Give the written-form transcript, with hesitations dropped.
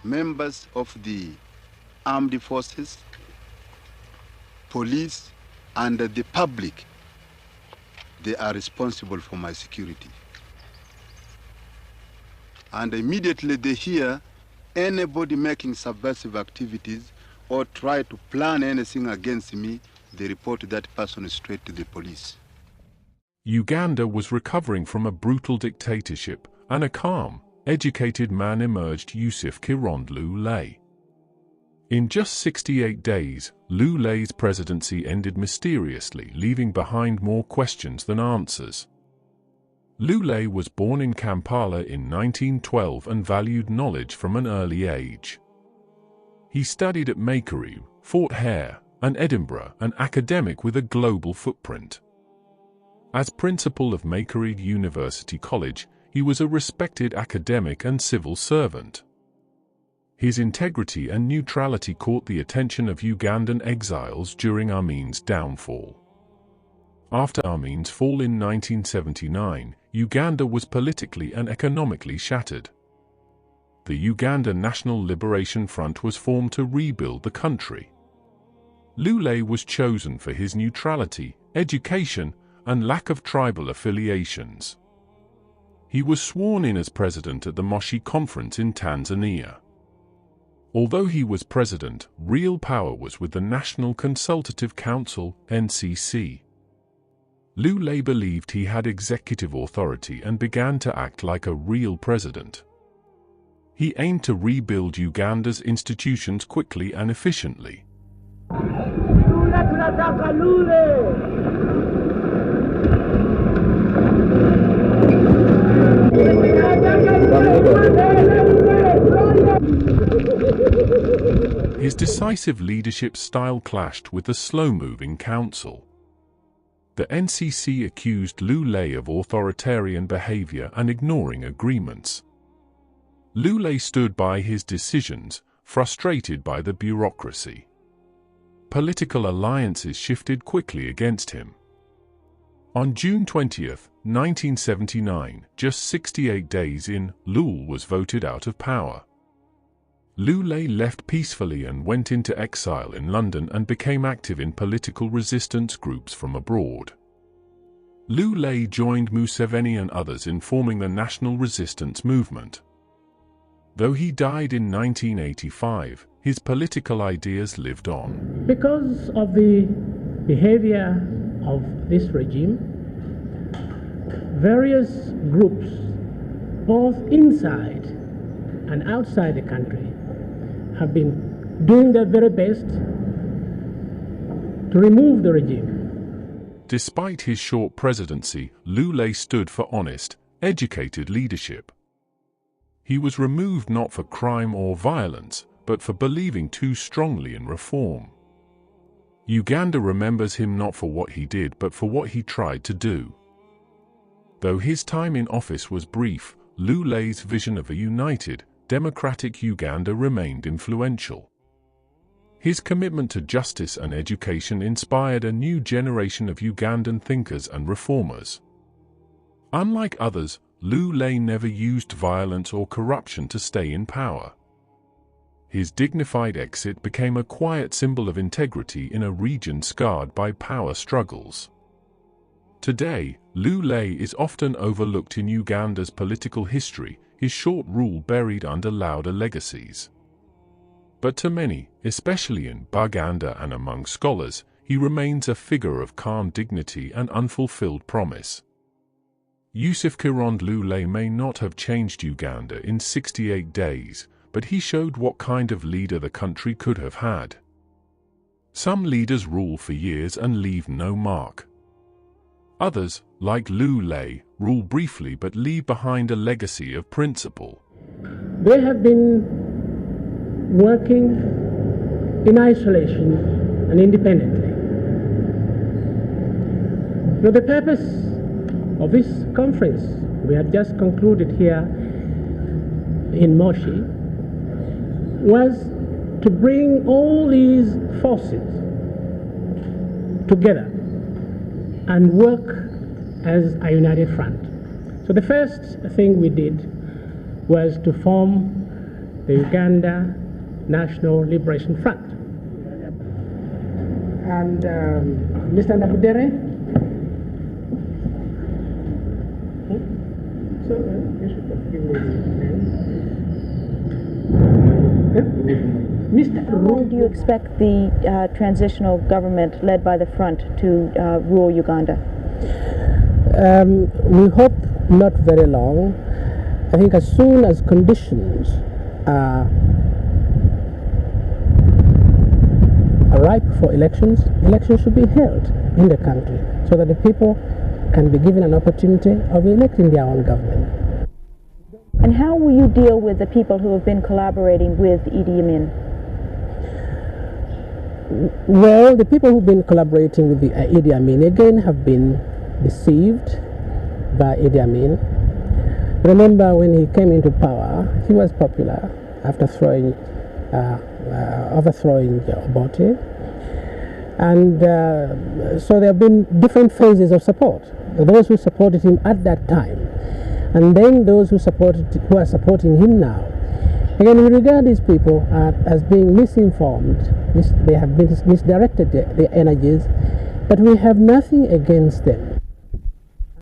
members of the armed forces, police, and the public, they are responsible for my security. And immediately they hear anybody making subversive activities or try to plan anything against me, they report that person straight to the police. Uganda was recovering from a brutal dictatorship, and a calm, educated man emerged, Yusuf Kironde Lule. In just 68 days, Lule's presidency ended mysteriously, leaving behind more questions than answers. Lule was born in Kampala in 1912 and valued knowledge from an early age. He studied at Makerere, Fort Hare, and Edinburgh, an academic with a global footprint. As principal of Makerere University College, he was a respected academic and civil servant. His integrity and neutrality caught the attention of Ugandan exiles during Amin's downfall. After Amin's fall in 1979, Uganda was politically and economically shattered. The Uganda National Liberation Front was formed to rebuild the country. Lule was chosen for his neutrality, education, and lack of tribal affiliations. He was sworn in as president at the Moshi Conference in Tanzania. Although he was president, real power was with the National Consultative Council, NCC. Lule believed he had executive authority and began to act like a real president. He aimed to rebuild Uganda's institutions quickly and efficiently. His decisive leadership style clashed with the slow-moving council. The NCC accused Lule of authoritarian behavior and ignoring agreements. Lule stood by his decisions, frustrated by the bureaucracy. Political alliances shifted quickly against him. On June 20, 1979, just 68 days in, Lule was voted out of power. Lule left peacefully and went into exile in London and became active in political resistance groups from abroad. Lule joined Museveni and others in forming the National Resistance Movement. Though he died in 1985, his political ideas lived on. Because of the behavior of this regime, various groups, both inside and outside the country, have been doing their very best to remove the regime. Despite his short presidency, Lule stood for honest, educated leadership. He was removed not for crime or violence, but for believing too strongly in reform. Uganda remembers him not for what he did, but for what he tried to do. Though his time in office was brief, Lule's vision of a united, democratic Uganda remained influential. His commitment to justice and education inspired a new generation of Ugandan thinkers and reformers. Unlike others, Lule never used violence or corruption to stay in power. His dignified exit became a quiet symbol of integrity in a region scarred by power struggles. Today, Lule is often overlooked in Uganda's political history, his short rule buried under louder legacies. But to many, especially in Uganda and among scholars, he remains a figure of calm dignity and unfulfilled promise. Yusuf Kironde Lule may not have changed Uganda in 68 days, but he showed what kind of leader the country could have had. Some leaders rule for years and leave no mark. Others, like Lule, rule briefly but leave behind a legacy of principle. They have been working in isolation and independently. Now, the purpose of this conference we had just concluded here in Moshi was to bring all these forces together and work as a united front. So the first thing we did was to form the Uganda National Liberation Front. And Mr. Ndabudere? So, you should give me the name. Mr. How long do you expect the transitional government led by the front to rule Uganda? We hope not very long. I think as soon as conditions are ripe for elections, elections should be held in the country so that the people can be given an opportunity of electing their own government. And how will you deal with the people who have been collaborating with Idi Amin? Well, the people who've been collaborating with the Idi Amin again have been deceived by Idi Amin. Remember, when he came into power, he was popular after overthrowing Obote. And so there have been different phases of support. Those who supported him at that time, and then those who are supporting him now. Again, we regard these people as being misinformed. They have been misdirected their energies, but we have nothing against them.